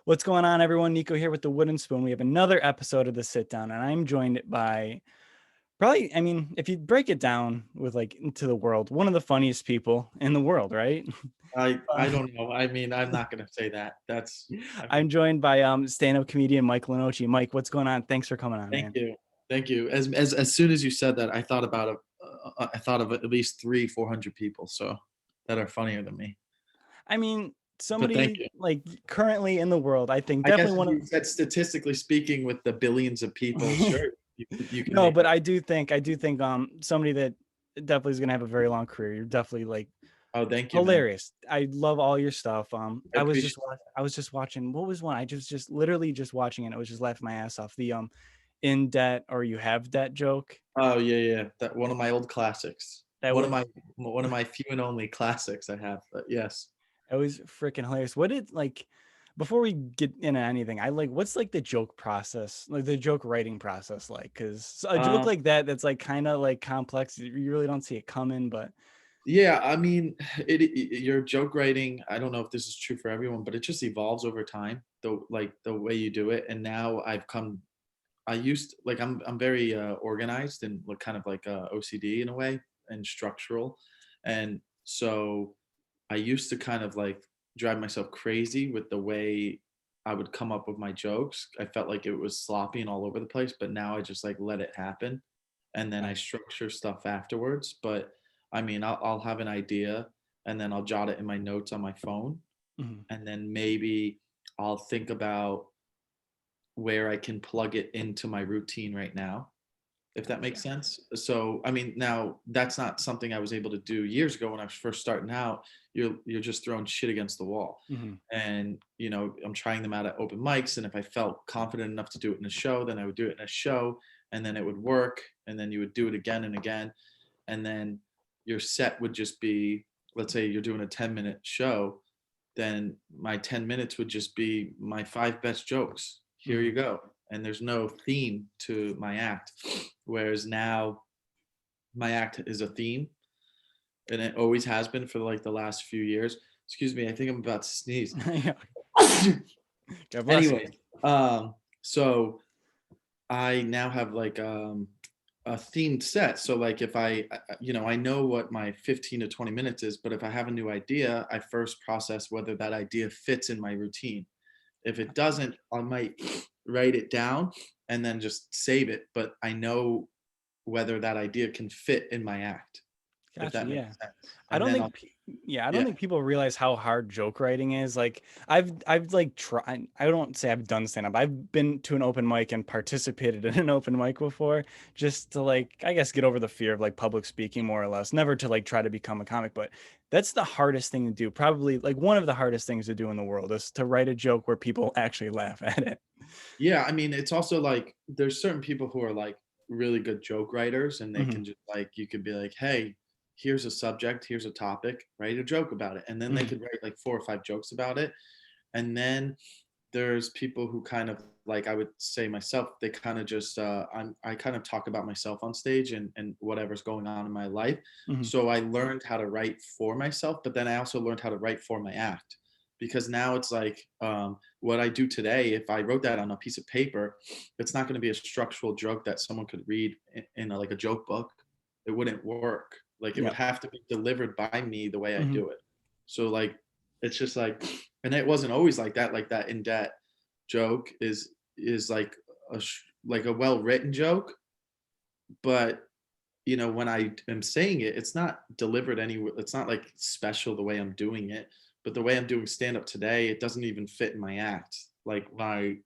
What's going on, everyone? Nico here with the Wooden Spoon. We have another episode of the Sit Down, and I'm joined by probably, if you break it down with like into the world, one of the funniest people in the world, right? I Uh, don't know. I mean, I'm not gonna say that. I mean, I'm joined by stand-up comedian Mike Lenoci. Mike, what's going on? Thanks for coming on, thank man. you. Thank you. As soon as you said that, I thought of at least 400 people, so that are funnier than me. I mean, But thank somebody you. like currently in the world, I think I guess definitely if one of you said statistically speaking with the billions of people, sure, you can no, make but that. I do think somebody that definitely is gonna have a very long career. You're definitely like Oh, thank you, man. hilarious. I love all your stuff. I appreciate I was just watching, what was one? I just literally just watching it. I was just laughing my ass off. The in debt or you have debt joke. Oh, yeah, yeah. That one of my old classics. That One was of my few and only classics I have. But yes. that was freaking hilarious. What did like before we get into anything, I like what's like the joke process, like the joke writing process like? Because a joke Um, like that that's like kind of like complex, you really don't see it coming, but Yeah, I mean, your joke writing, I don't know if this is true for everyone, but it just evolves over time, the way you do it. And now I'm very organized and like kind of like OCD in a way and structural. And so I used to kind of like drive myself crazy with the way I would come up with my jokes. I felt like it was sloppy and all over the place, but now I just like let it happen and then I structure stuff afterwards. But I mean, I'll have an idea and then I'll jot it in my notes on my phone. mhm. And then maybe I'll think about where I can plug it into my routine right now, if that makes Gotcha. sense. So, I mean, now that's not something I was able to do years ago when I was first starting out. You're just throwing shit against the wall. Mhm. And, I'm trying them out at open mics. And if I felt confident enough to do it in a show, then I would do it in a show and then it would work. And then you would do it again and again. And then your set would just be, let's say you're doing a 10-minute show, then my 10 minutes would just be my five best jokes. Here you Mhm. go. And there's no theme to my act. Whereas now my act is a theme and it always has been for like the last few years. Excuse me, I think I'm about to sneeze. Yeah. God bless you. Anyways, so I now have like a themed set. So like if I know what my 15 to 20 minutes is, but if I have a new idea, I first process whether that idea fits in my routine. If it doesn't, I might write it down and then just save it, but I know whether that idea can fit in my act, if Gotcha. that makes Yeah. sense. I And don't then think, I'll yeah, I don't yeah. think people realize how hard joke writing is. Like, I've like tried. I don't say I've done stand up. I've been to an open mic and participated in an open mic before, just to like, I guess, get over the fear of like public speaking, more or less. Never to like try to become a comic, but that's the hardest thing to do. Probably like one of the hardest things to do in the world is to write a joke where people actually laugh at it. Yeah, I mean, it's also like there's certain people who are like really good joke writers and they Hmm. can just like you could be like, "Hey, here's a subject, here's a topic, write a joke about it." And then they Hmm. could write like four or five jokes about it. And then there's people who kind of like I would say myself, they kind of just I kind of talk about myself on stage and whatever's going on in my life. Hmm. So I learned how to write for myself, but then I also learned how to write for my act because now it's like what I do today. If I wrote that on a piece of paper, it's not going to be a structural joke that someone could read in like a joke book. It wouldn't work. Like it would Yep. have to be delivered by me the way I Hmm. do it. So like it's just like and it wasn't always like that. Like that in debt joke is like like a well written joke, but when I am saying it, it's not delivered anywhere. It's not like special the way I'm doing it, but the way I'm doing stand up today, it doesn't even fit in my act. Like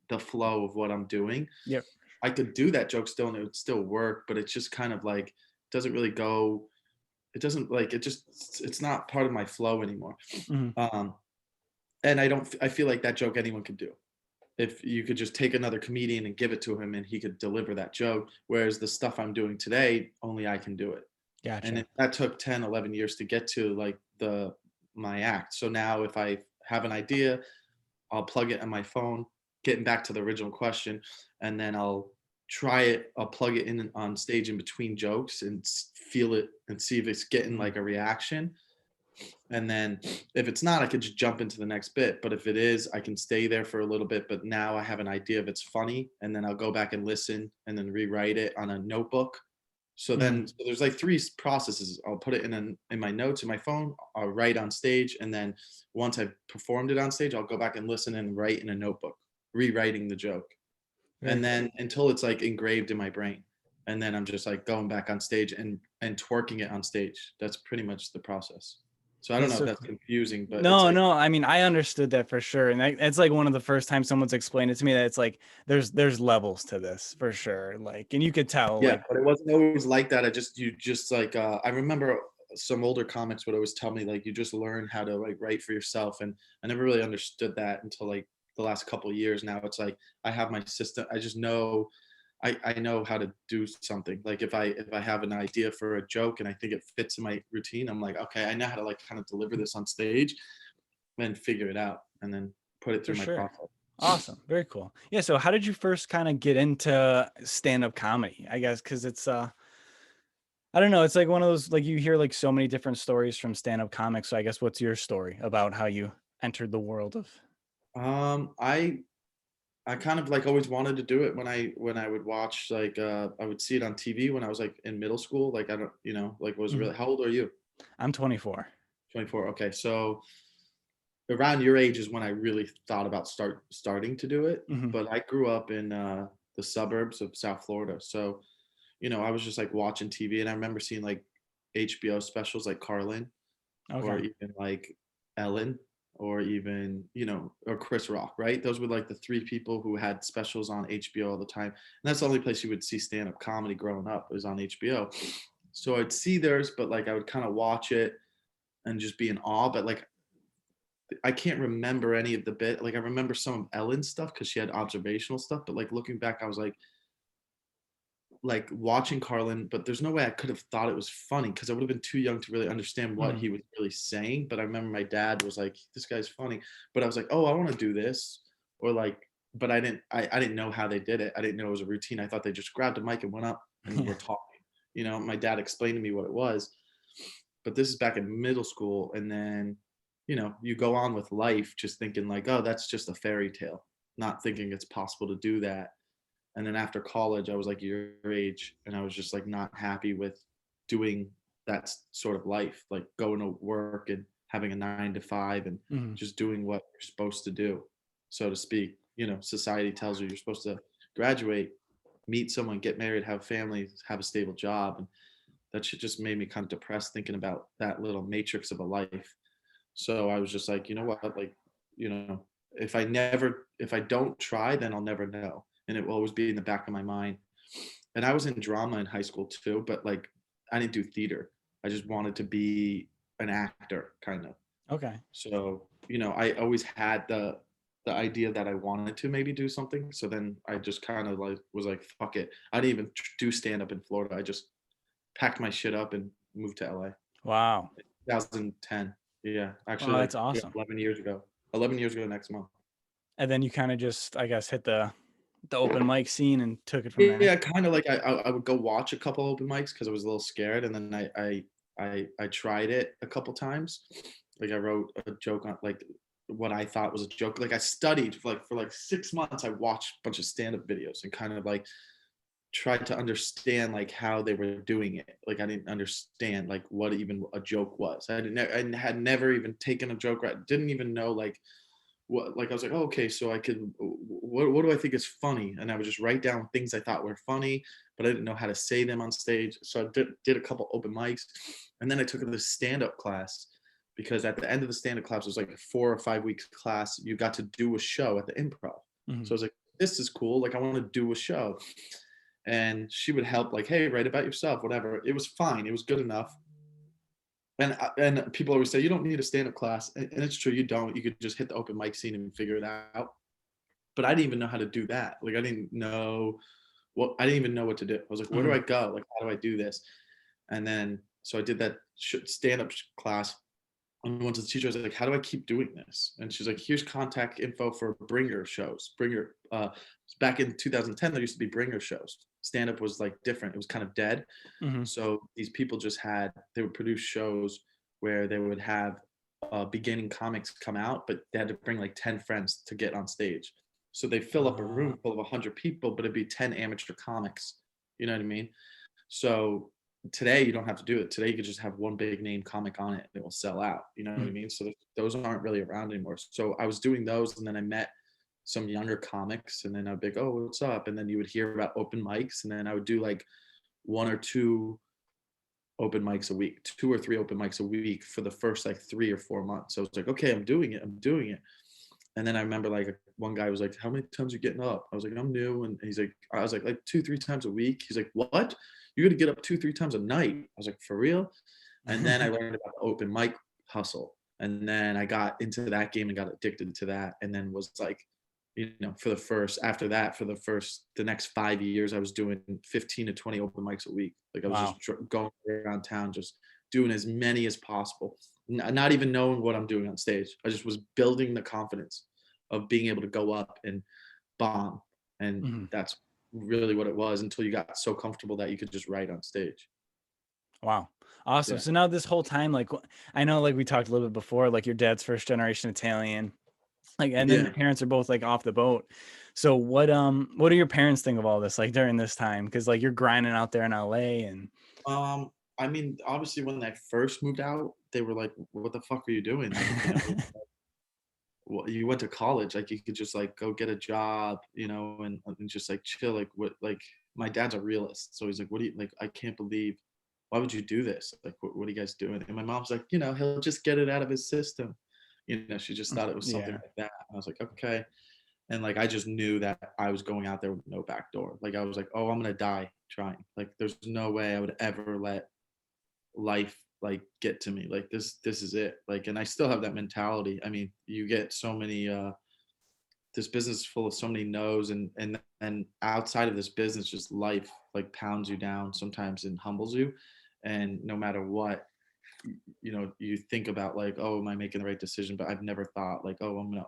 the flow of what I'm doing, Yep. I could do that joke still and it would still work, but it's just kind of like doesn't really go. It doesn't like it just it's not part of my flow anymore. Hmm. Um, and I feel like that joke anyone could do if you could just take another comedian and give it to him and he could deliver that joke, whereas the stuff I'm doing today only I can do it. And Gotcha. that took 10, 11 years to get to like the my act. So now if I have an idea, I'll plug it on my phone, getting back to the original question, and then I'll plug it in on stage in between jokes and feel it and see if it's getting Mhm. like a reaction. And then if it's not, I could just jump into the next bit. But if it is, I can stay there for a little bit. But now I have an idea if it's funny, and then I'll go back and listen and then rewrite it on a notebook. So there's like three processes. I'll put it in my notes in my phone. I'll write on stage, and then once I've performed it on stage, I'll go back and listen and write in a notebook, rewriting the joke, Very and cool. then until it's like engraved in my brain, and then I'm just like going back on stage and twerking it on stage. That's pretty much the process. So I don't That's know if so that's cool. confusing, but it's No, like no. I mean, I understood that for sure, and it's like one of the first times someone's explained it to me that it's like there's levels to this for sure. Like, and you could tell, yeah, like, but it wasn't always like that. You just like I remember some older comics would always tell me like you just learn how to like write for yourself, and I never really understood that until like the last couple of years. Now it's like I have my system. I just know I know how to do something. Like if I have an idea for a joke and I think it fits in my routine, I'm like, okay, I know how to like kind of deliver this on stage and figure it out and then put it for through my sure. process. Awesome. Very cool. Yeah. So, how did you first kind of get into stand-up comedy? I guess because it's I don't know. It's like one of those, like, you hear like so many different stories from stand-up comics. So I guess what's your story about how you entered the world of? I kind of like always wanted to do it when I would watch like I would see it on TV when I was like in middle school. Like I don't like was Mhm. really how old are you? I'm 24. 24. Okay. So around your age is when I really thought about starting to do it. Hmm. But I grew up in the suburbs of South Florida. So, I was just like watching TV and I remember seeing like HBO specials like Carlin or Okay. even like Ellen or even, or Chris Rock, right? Those were like the three people who had specials on HBO all the time. And that's the only place you would see stand-up comedy growing up was on HBO. So I'd see theirs, but like I would kind of watch it and just be in awe. But like I can't remember any of the bit. Like I remember some of Ellen's stuff because she had observational stuff. But like looking back, I was like watching Carlin, but there's no way I could have thought it was funny because I would have been too young to really understand what Hmm. he was really saying. But I remember my dad was like, "This guy's funny," but I was like, "Oh, I want to do this," or like, but I didn't know how they did it. I didn't know it was a routine. I thought they just grabbed a mic and went up and Yeah. were talking. My dad explained to me what it was, but this is back in middle school, and then, you go on with life just thinking like, "Oh, that's just a fairy tale," not thinking it's possible to do that. And then after college, I was like your age, and I was just like not happy with doing that sort of life, like going to work and having a 9 to 5 and Hmm. just doing what you're supposed to do, so to speak. Society tells you you're supposed to graduate, meet someone, get married, have families, have a stable job. And that shit just made me kind of depressed thinking about that little matrix of a life. So I was just like, you know what, like, you know, if I don't try, then I'll never know. And it will always be in the back of my mind. And I was in drama in high school too, but like I didn't do theater. I just wanted to be an actor kind of. Okay. So, I always had the idea that I wanted to maybe do something. So then I just kind of like was like, fuck it. I didn't even do stand up in Florida. I just packed my shit up and moved to LA. Wow. 2010. Yeah, actually, Oh, that's like yeah, awesome. 11 years ago. 11 years ago next month. And then you kind of just, I guess, hit the open mic scene and took it from there. Yeah, kind of like I would go watch a couple open mics because I was a little scared, and then I tried it a couple times. Like I wrote a joke on like what I thought was a joke. Like I studied for like 6 months. I watched a bunch of stand up videos and kind of like tried to understand like how they were doing it. Like I didn't understand like what even a joke was. I had never even taken a joke. Right, didn't even know like what. Like I was like, oh, okay, so I could. What do I think is funny? And I would just write down things I thought were funny, but I didn't know how to say them on stage. So I did a couple open mics, and then I took this stand up class because at the end of the stand up class it was like a 4 or 5 weeks class. You got to do a show at the improv. Hmm. So I was like, this is cool. Like I want to do a show, and she would help like, hey, write about yourself, whatever. It was fine, it was good enough. And people always say you don't need a stand-up class, and it's true, you don't. You could just hit the open mic scene and figure it out. But I didn't even know how to do that. Like I didn't even know what to do. I was like, where do Hmm. I go? Like how do I do this? And then so I did that stand-up class, and went to the teacher. I was like, how do I keep doing this? And she's like, here's contact info for bringer shows. Back in 2010 there used to be bringer shows. Stand-up was like different, it was kind of dead. Hmm. So these people they would produce shows where they would have beginning comics come out, but they had to bring like 10 friends to get on stage. So they fill up a Uh, room full of 100 people, but it'd be 10 amateur comics. You know what I mean? So today you don't have to do it. Today you could just have one big name comic on it and it will sell out. You know what I mhm. mean? So those aren't really around anymore. So I was doing those, and then I met some younger comics, and then I'd be like, oh, what's up? And then you would hear about open mics, and then I would do like one or two open mics a week, 2 or 3 open mics a week for the first like 3 or 4 months. So it's like, okay, I'm doing it. I'm doing it. And then I remember like one guy was like, how many times are you getting up? I was like, I'm new. And he's like, I was like 2, 3 times a week. He's like, what? You're gonna get up 2, 3 times a night. I was like, for real? And then I learned about the open mic hustle. And then I got into that game and got addicted to that. And then was like, for the next 5 years, I was doing 15 to 20 open mics a week. Like I was Wow. just going around town, just doing as many as possible, not even knowing what I'm doing on stage. I just was building the confidence of being able to go up and bomb. And Mhm. that's really what it was, until you got so comfortable that you could just write on stage. Wow. Awesome. Yeah. So now this whole time, like I know like we talked a little bit before, like your dad's first generation Italian, like and then your Yeah. parents are both like off the boat. So what do your parents think of all this like during this time? Because like you're grinding out there in LA and I mean, obviously when I first moved out, they were like, what the fuck are you doing? Like, well, you went to college, like you could just like go get a job, and just like chill. Like what, like my dad's a realist. So he's like, what do you like? I can't believe, why would you do this? Like, what are you guys doing? And my mom's like, he'll just get it out of his system. She just thought it was something yeah, like that. I was like, okay. And like, I just knew that I was going out there with no back door. Like, I was like, oh, I'm going to die trying. Like, there's no way I would ever let life like get to me. Like this is it. Like, and I still have that mentality. I mean, you get so many this business is full of so many no's, and outside of this business, just life like pounds you down sometimes and humbles you. And no matter what, you think about like, oh, am I making the right decision? But I've never thought like, oh, I'm gonna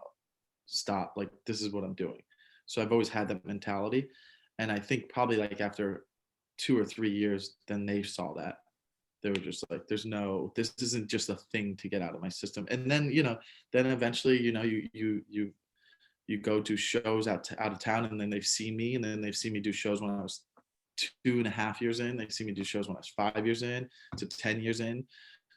stop. Like, this is what I'm doing. So I've always had that mentality. And I think probably like after 2 or 3 years, then they saw that. They were just like, this isn't just a thing to get out of my system. And then, then eventually, you go do shows out of town, and then they've seen me, and then they've seen me do shows when I was 2.5 years in. They've seen me do shows when I was 5 years in to 10 years in.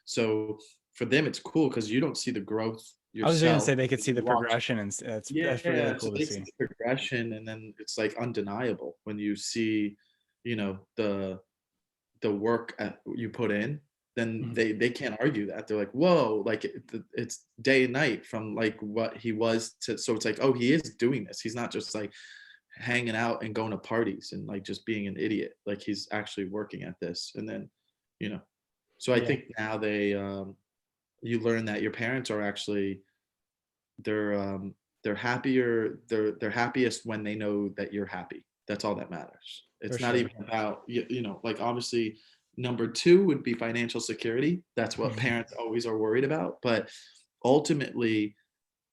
So for them, it's cool because you don't see the growth I was gonna yourself. say they could see You the watch. progression and that's really Yeah, so cool to they see see. the progression, and then it's like undeniable when you see, the work you put in. Then Mhm. they can't argue that. They're like, whoa, like it's day and night from like what he was to. So it's like, oh, he is doing this. He's not just like hanging out and going to parties and like just being an idiot. Like he's actually working at this. And then, you know, so I Yeah, think now you learn that your parents are actually they're happier. They're happiest when they know that you're happy. That's all that matters. for It's not sure. even about like obviously number two would be financial security. That's what parents always are worried about. But ultimately,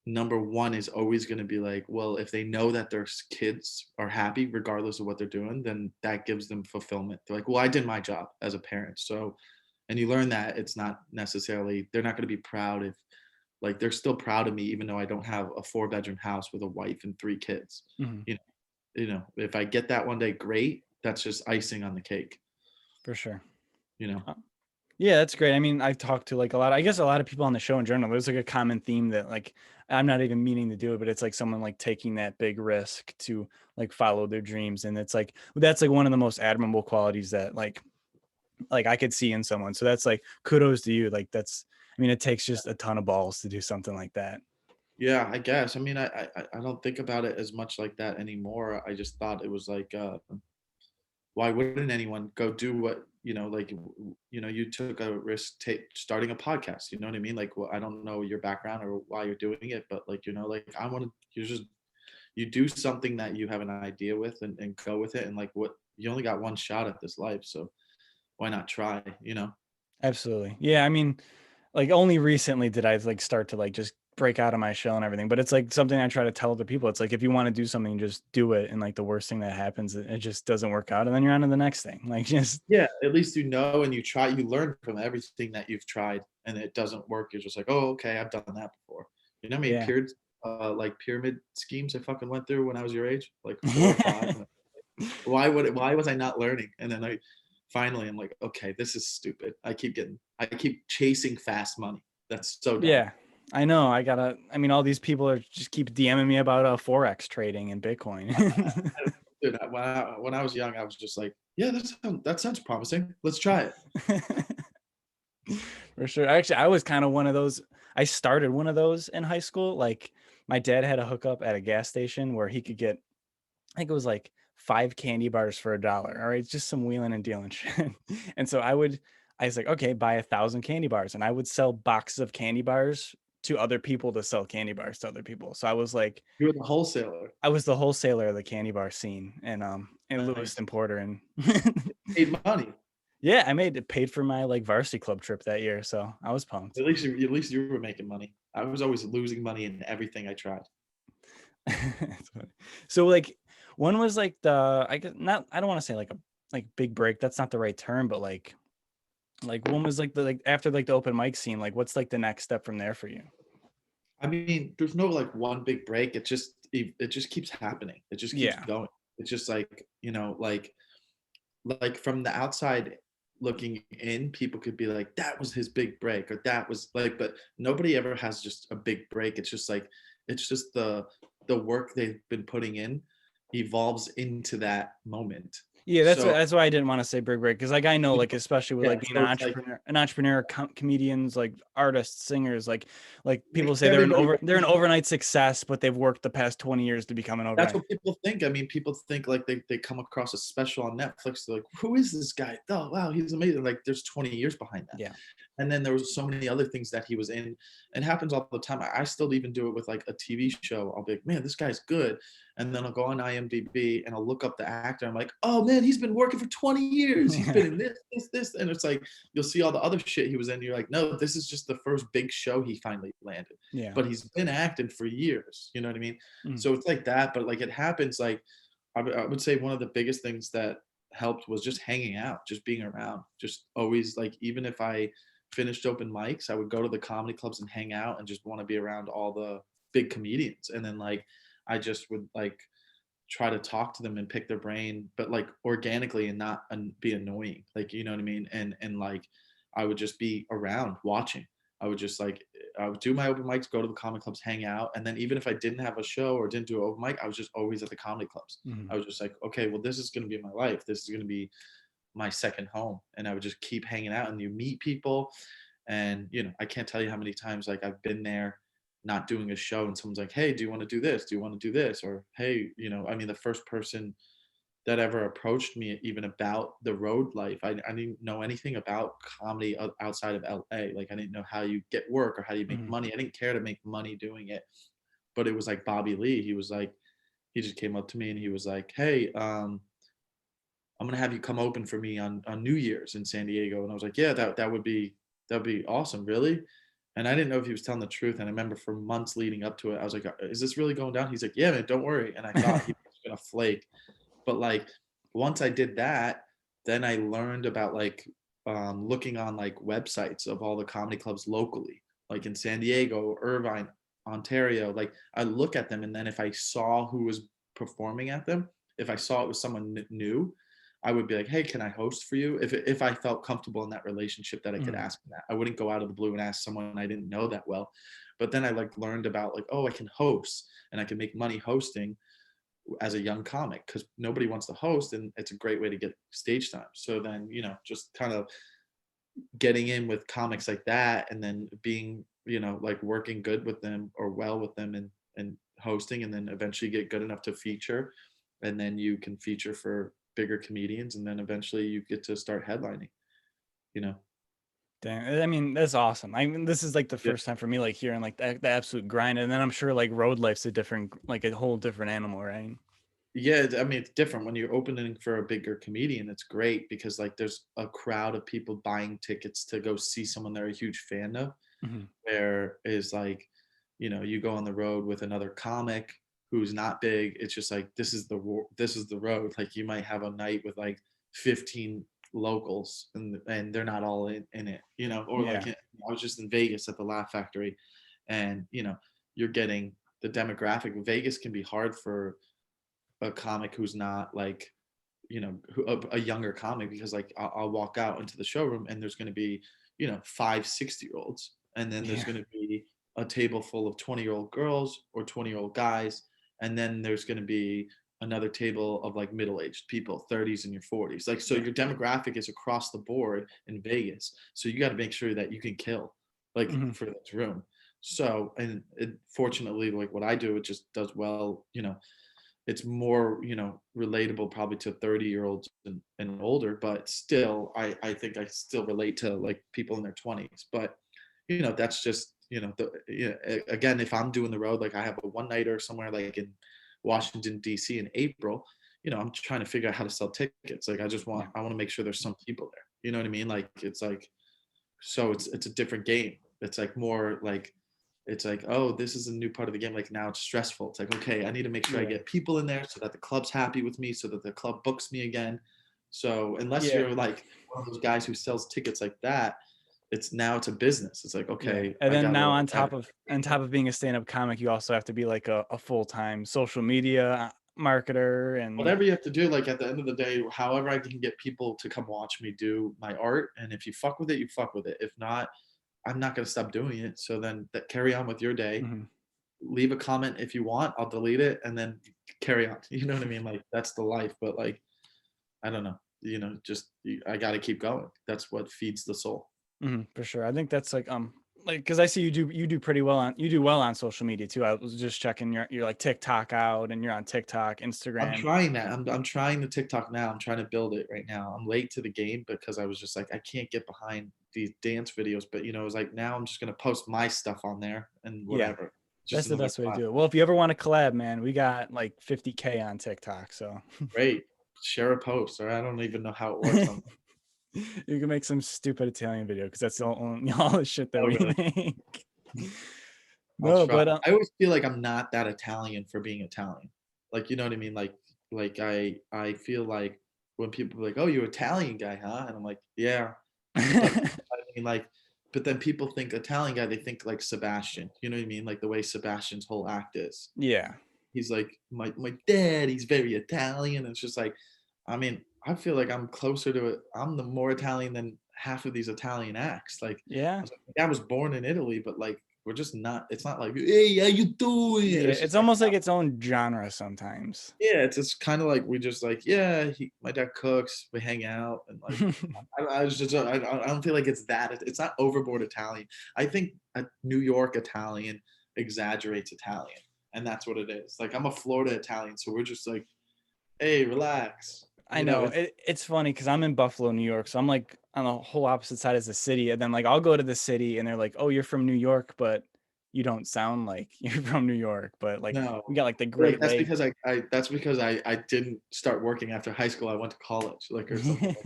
number one is always going to be like, well, if they know that their kids are happy regardless of what they're doing, then that gives them fulfillment. They're like, well, I did my job as a parent. So, and you learn that it's not necessarily, they're not going to be proud if like they're still proud of me even though I don't have a 4 bedroom house with a wife and 3 kids. Mhm. you know if I get that one day, great. That's just icing on the cake. For sure. you know Uh, Yeah, that's great. I mean, I've talked to like I guess a lot of people on the show in general. There's like a common theme that like I'm not even meaning to do it, but it's like someone like taking that big risk to like follow their dreams. And it's like that's like one of the most admirable qualities that like I could see in someone. So that's like kudos to you. Like that's I mean, it takes just a ton of balls to do something like that. Yeah, I guess. I mean, I don't think about it as much like that anymore. I just thought it was like, why wouldn't anyone go do what, like, you took a risk starting a podcast, you know what I mean? Like, well, I don't know your background or why you're doing it, but like, like I want to, you do something that you have an idea with, and go with it. And like, what, you only got one shot at this life. So why not try? Absolutely. Yeah. I mean, like only recently did I like start to like just break out of my shell and everything. But it's like something I try to tell other people. It's like if you want to do something, just do it. And like the worst thing that happens, it just doesn't work out, and then you're on to the next thing. Like just Yeah, at least you know and you try, you learn from everything that you've tried and it doesn't work. You're just like, "Oh, okay, I've done that before." You know how many yeah. like pyramid schemes I fucking went through when I was your age? Like 4 or 5. Why was I not learning? And then I finally I'm like, "Okay, this is stupid. I keep chasing fast money. That's so dumb." Yeah, I know. I mean, all these people are just keep DMing me about forex trading and Bitcoin. Dude, when I was young, I was just like, "Yeah, that sounds promising. Let's try it." For sure. Actually, I was kind of one of those. I started one of those in high school. Like my dad had a hookup at a gas station where he could get, I think it was like 5 candy bars for $1. All right, just some wheeling and dealing shit. And so I was like, okay, buy 1,000 candy bars, and I would sell boxes of candy bars to other people to sell candy bars to other people. So I was like, You were the wholesaler. I was the wholesaler of the candy bar scene in Nice. Lewiston Porter, and Paid money. yeah, I made it paid for my like varsity club trip that year, so I was pumped. At least you were making money. I was always losing money in everything I tried. It's funny. So like one was like the I guess not I don't want to say like a like big break. That's not the right term, but like one was like the like after like the open mic scene, like what's like the next step from there for you? I mean, there's no like one big break. It just keeps happening. It just keeps Yeah. going. It's just like, like from the outside looking in, people could be like, that was his big break, or that was like, but nobody ever has just a big break. It's just like, it's just the work they've been putting in evolves into that moment. Yeah, So, that's why I didn't want to say big break, because like I know like especially with yeah, like being so it's like an entrepreneur, comedians, like artists, singers, like people say everybody they're an overnight success, but they've worked the past 20 years to become an that's overnight. what people think. I mean, people think like they come across a special on Netflix. They're like, who is this guy? Oh, wow, he's amazing. Like, there's 20 years behind that. Yeah. And then there was so many other things that he was in. It happens all the time. I still even do it with like a TV show. I'll be like, man, this guy's good. And then I'll go on IMDb and I'll look up the actor. I'm like, oh man, he's been working for 20 years. He's been in this. And it's like, you'll see all the other shit he was in. You're like, no, this is just the first big show he finally landed. Yeah. But he's been acting for years. You know what I mean? Mm. So it's like that. But like it happens like, I would say one of the biggest things that helped was just hanging out, just being around, just always like, even if I finished open mics, I would go to the comedy clubs and hang out and just want to be around all the big comedians. And then like I just would like try to talk to them and pick their brain, but like organically and not be annoying. Like, you know what I mean? And like I would just be around watching. I would just like I would do my open mics, go to the comedy clubs, hang out, and then even if I didn't have a show or didn't do an open mic, I was just always at the comedy clubs. Mhm. I was just like, okay, well, this is going to be my life. This is going to be my second home, and I would just keep hanging out, and you meet people, and I can't tell you how many times like I've been there not doing a show and someone's like, hey, do you want to do this, do you want to do this, or hey, I mean, the first person that ever approached me even about the road life, I didn't know anything about comedy outside of LA. Like I didn't know how you get work or how you make Mhm. money. I didn't care to make money doing it, but it was like Bobby Lee. He was like, he just came up to me and he was like, hey, I'm gonna have you come open for me on New Year's in San Diego. And I was like, yeah, that'd be awesome, really. And I didn't know if he was telling the truth. And I remember for months leading up to it, I was like, is this really going down? He's like, yeah, man, don't worry. And I thought he was gonna flake. But like once I did that, then I learned about like looking on like websites of all the comedy clubs locally, like in San Diego, Irvine, Ontario. Like I look at them, and then if I saw who was performing at them, if I saw it was someone new, I would be like, hey, can I host for you? If I felt comfortable in that relationship that I could Mhm. ask them that. I wouldn't go out of the blue and ask someone I didn't know that well. But then I like learned about like, oh, I can host and I can make money hosting as a young comic, because nobody wants to host and it's a great way to get stage time. So then, just kind of getting in with comics like that, and then being, like working good with them or well with them, and hosting, and then eventually get good enough to feature, and then you can feature for bigger comedians, and then eventually you get to start headlining, you know. Dang, I mean, that's awesome. I mean, this is like the Yeah. first time for me, like hearing like the absolute grind, and then I'm sure like road life's a different, like a whole different animal, right? Yeah, I mean, it's different when you're opening for a bigger comedian. It's great because like there's a crowd of people buying tickets to go see someone they're a huge fan of. Mhm. Where is like you go on the road with another comic who's not big. It's just like this is the road. Like you might have a night with like 15 locals and they're not all in it, or like Yeah. I was just in Vegas at the Laugh Factory, and you're getting the demographic. Vegas can be hard for a comic who's not like a younger comic, because like I'll walk out into the showroom and there's going to be 5 60-year-olds, and then there's Yeah. going to be a table full of 20-year-old girls or 20-year-old guys, and then there's going to be another table of like middle-aged people, 30s and your 40s, like, so Yeah. your demographic is across the board in Vegas, so you got to make sure that you can kill like Hmm. for this room. So, and fortunately, like what I do, it just does well. It's more relatable probably to 30-year-olds and older, but still I think I still relate to like people in their 20s. But that's just again, if I'm doing the road, like I have a one nighter somewhere like in Washington DC in April, I'm trying to figure out how to sell tickets. Like Yeah. I want to make sure there's some people there, you know what I mean? Like it's like, so it's a different game. It's like more like, it's like, oh, this is a new part of the game. Like now it's stressful. It's like, okay, I need to make sure I Yeah. get people in there so that the club's happy with me, so that the club books me again. So unless Yeah. you're like one of those guys who sells tickets like that, it's a business. It's like, Yeah. okay, And I then now gotta on have top of being a stand-up comic, you also have to be like a full-time social media marketer and whatever you have to do. Like at the end of the day, however I can get people to come watch me do my art, and if you fuck with it, you fuck with it. If not, I'm not gonna stop doing it. So then carry on with your day. mhm. Leave a comment if you want. I'll delete it and then carry on. You know what I mean? Like that's the life. But like, I don't know. Just I got to keep going. That's what feeds the soul. For sure. I think that's like because I see you do pretty well on social media too. I was just checking you're like TikTok out and you're on TikTok, I'm Instagram. trying that. I'm trying the TikTok now. I'm trying to build it right now. I'm late to the game because I was just like, I can't get behind these dance videos. But it's like now I'm just gonna post my stuff on there and Yeah, whatever. Just that's the another best way to spot. do it. Well, if you ever want to collab, man, we got like 50K on TikTok, so Great. Share a post, or I don't even know how it works on. you can make some stupid Italian video because that's all the shit that Oh, we really? make. I'll No, try. but I always feel like I'm not that Italian for being Italian. Like, you know what I mean? Like I feel like when people are like, "Oh, you're Italian guy, huh?" And I'm like, "Yeah." But I mean, like, but then people think Italian guy, they think like Sebastian. You know what I mean? Like the way Sebastian's whole act is. yeah, He's like, my dad, he's very Italian. It's just like, I mean, I feel like I'm closer to it. I'm the more Italian than half of these Italian acts. Like, I yeah, was like, my dad was born in Italy, but like, we're just not. It's not like, hey, how you doing? yeah. It's It's just like, almost like its own genre sometimes. yeah, it's just kind of like we just like, yeah, my dad cooks, we hang out, and like, I was just, I don't feel like it's that. It's not overboard Italian. I think a New York Italian exaggerates Italian, and that's what it is. Like I'm a Florida Italian, so we're just like, hey, relax. I know It's it's funny because I'm in Buffalo, New York, so I'm like on the whole opposite side as the city, and then like I'll go to the city and they're like, "Oh, you're from New York, but you don't sound like you're from New York." But like no, we got like the like Great that's Lake. because I didn't start working after high school. I went to college, like or something.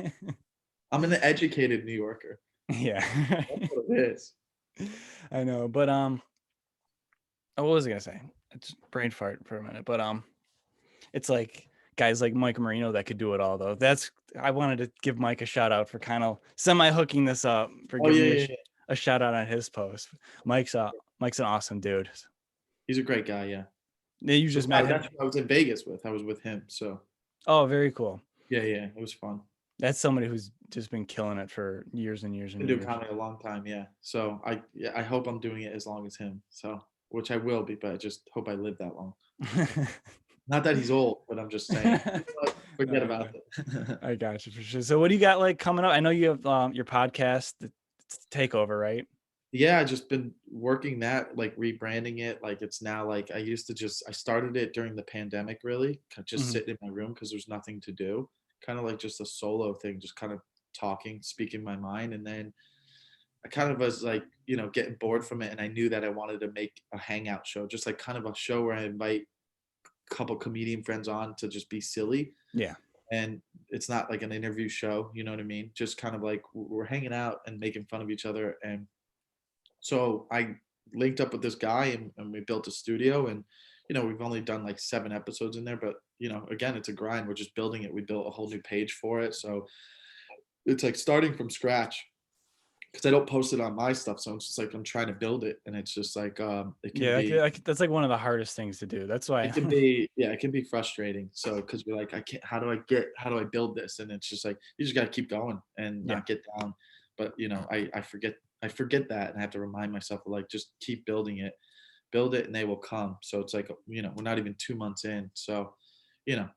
I'm an educated New Yorker. Yeah, That's what it is. I know. But what was I gonna say? It's brain fart for a minute. But it's like guys like Mike Marino that could do it all though. That's I wanted to give Mike a shout out for kind of semi hooking this up for Oh giving yeah, me yeah, yeah. a shout out on his post. Mike's an awesome dude. He's a great guy. Yeah. Yeah, you So just met that's him. who I was in Vegas with. I was with him. So Oh, very cool. yeah, yeah, it was fun. That's somebody who's just been killing it for years and years and Been doing years. comedy a long time. Yeah. So I hope I'm doing it as long as him. So which I will be, but I just hope I live that long. Not that he's old, but I'm just saying. No, Forget about it. I got you for sure. So what do you got like coming up? I know you have your podcast, it's Takeover, right? Yeah, I just been working that, like rebranding it. Like it's now like I started it during the pandemic, really, just Hmm. sitting in my room because there's nothing to do. Kind of like just a solo thing, just kind of talking, speaking my mind. And then I kind of was like, getting bored from it. And I knew that I wanted to make a hangout show, just like kind of a show where I invite a couple comedian friends on to just be silly. Yeah. And it's not like an interview show, you know what I mean? Just kind of like we're hanging out and making fun of each other. And so I linked up with this guy and we built a studio and we've only done like 7 episodes in there, but again, it's a grind. We're just building it. We built a whole new page for it. So it's like starting from scratch because I don't post it on my stuff. So it's just like I'm trying to build it. And it's just like it can Yeah, be that's like one of the hardest things to do. That's why. it can be frustrating. So because we're like, I can't how do I build this? And it's just like you just gotta keep going and Yeah. not get down. But I forget that and I have to remind myself of like just keep building it, build it and they will come. So it's like we're not even 2 months in. So, you know,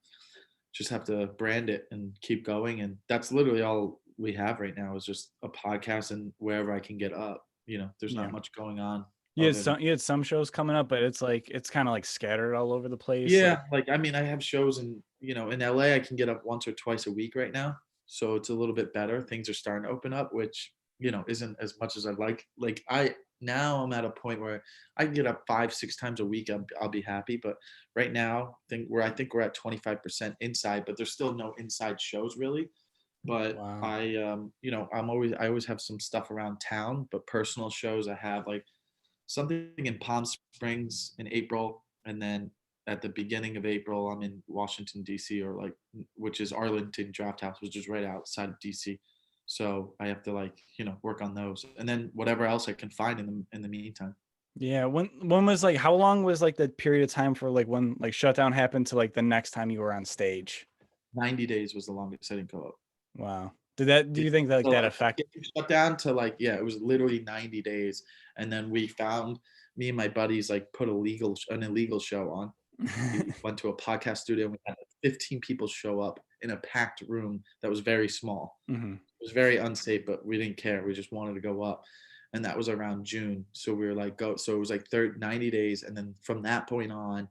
just have to brand it and keep going. And that's literally all we have right now is just a podcast and wherever I can get up. There's Yeah. not much going on You had other than some shows coming up, but it's like it's kind of like scattered all over the place. Like, yeah, like I mean, I have shows in LA. I can get up once or twice a week right now, so it's a little bit better. Things are starting to open up, which isn't as much as I'd like. Like now I'm at a point where I can get up 5, 6 times a week. I'll be happy. But right now, I think we're at 25% inside, but there's still no inside shows really. But wow. I always have some stuff around town, but personal shows I have like something in Palm Springs in April, and then at the beginning of April, I'm in Washington D.C. or like, which is Arlington Draft House, which is right outside of D.C. So I have to like work on those, and then whatever else I can find in the meantime. Yeah. When was like how long was like the period of time for like when like shutdown happened to like the next time you were on stage? 90 days was the longest I didn't go up. Wow. Do Yeah. you think that like So that like affect? getting shut down to like yeah, it was literally 90 days, and then we found me and my buddies like put an illegal show on. We went to a podcast studio and we had like 15 people show up in a packed room that was very small. Hmm. It was very unsafe, but we didn't care. We just wanted to go up. And that was around June. So we were like, go. So it was like 90 days. And then from that point on,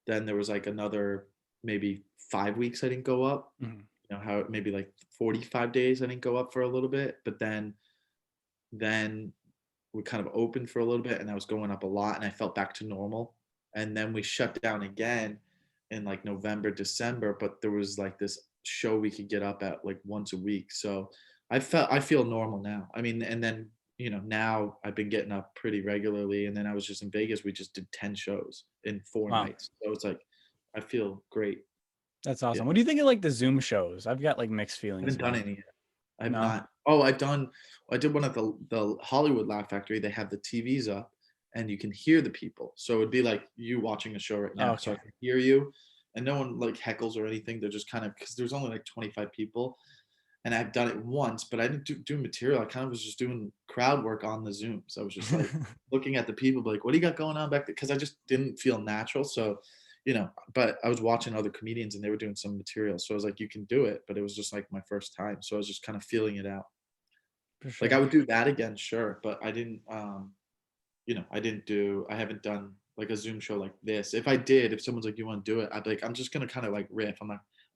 then there was like another maybe 5 weeks I didn't go up. Hmm. How maybe like 45 days I didn't go up for a little bit. But then we kind of opened for a little bit and I was going up a lot and I felt back to normal. And then we shut down again in like November, December, but there was like this show we could get up at like once a week. So I feel normal now. I mean, and then now I've been getting up pretty regularly. And then I was just in Vegas. We just did 10 shows in four Wow. nights. So it's like I feel great. That's Yeah. awesome. What do you think of like the Zoom shows? I've got like mixed I feelings haven't done about. any yet. I've No. not. Oh, I did one at the Hollywood Laugh Factory. They have the TVs up, and you can hear the people. So it'd be like you watching a show right now. So I Okay. can hear you, and no one like heckles or anything. They're just kind of because there's only like 25 people, and I've done it once, but I didn't do material. I kind of was just doing crowd work on the Zoom. So I was just like looking at the people, like, what do you got going on back there? Because I just didn't feel natural. So but I was watching other comedians and they were doing some material. So I was like, you can do it. But it was just like my first time. So I was just kind of feeling it out. For Like I sure. would do that again, sure. But I haven't done like a Zoom show like this. If someone's like, you want to do it, I'd be like, I'm just going to kind of like riff.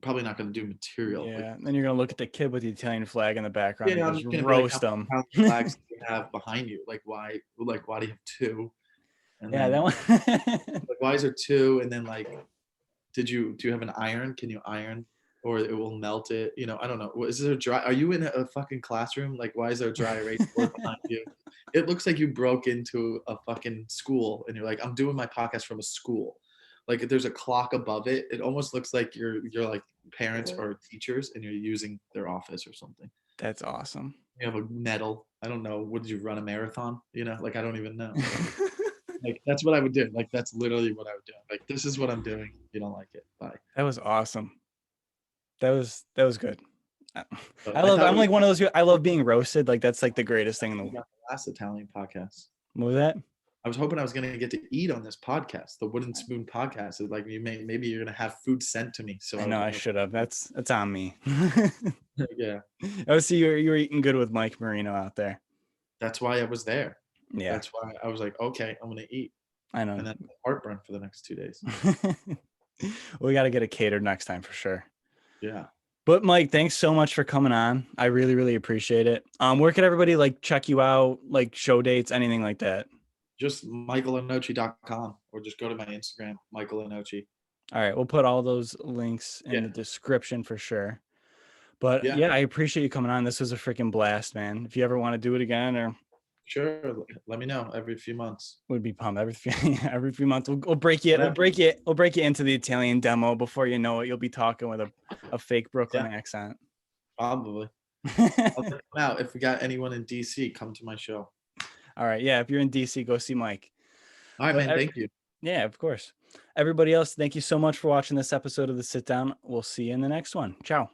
Probably not going to do material. Like, Yeah. And then you're gonna look at the kid with the Italian flag in the background and yeah, I'm just just going to be like, roast them. how many flags do you have behind you? Why do you have two? And Yeah, that then one. like, why is there two? And then like, do you have an iron? Can you iron? Or it will melt it. I don't know. Is there a dry? Are you in a fucking classroom? Like, why is there a dry erase board behind you? It looks like you broke into a fucking school and you're like, I'm doing my podcast from a school. Like, if there's a clock above it, it almost looks like you're like parents or teachers and you're using their office or something. That's awesome. You have a medal. I don't know. What did you run a marathon? Like I don't even know. Like that's what I would do. Like that's literally what I would do. Like this is what I'm doing. If you don't like it, bye. That was awesome. That was good. I But I I love. thought I'm like one of those. I love being roasted. Like that's like the greatest thing in the world. about the last Italian podcast. What was that? I was hoping I was going to get to eat on this podcast, the Wooden Spoon podcast. It's like maybe you're going to have food sent to me. So I I know was I wondering. should have. That's on me. Yeah, Oh, see, you were eating good with Mike Marino out there. that's why I was there. Yeah, That's why I was like, okay, I'm going to eat, I know. and then heartburn for the next 2 days. We got to get it catered next time for sure. Yeah, But Mike, thanks so much for coming on. I really, really appreciate it. Where can everybody like check you out, like show dates, anything like that? just michaellenoci.com or just go to my Instagram, Michael Lenoci. All right, we'll put all those links in Yeah, the description for sure. But yeah. yeah, I appreciate you coming on. This was a freaking blast, man. If you ever want to do it again or Sure. Let me know every few months. Would be pumped every few months. We'll break you. Whatever. We'll break you into the Italian demo. Before you know it, you'll be talking with a fake Brooklyn Yeah, accent. probably. I'll check them out. If we got anyone in DC, come to my show. All right. Yeah. If you're in DC, go see Mike. All right, But man. Thank you. yeah, of course. Everybody else, thank you so much for watching this episode of the Sit Down. We'll see you in the next one. Ciao.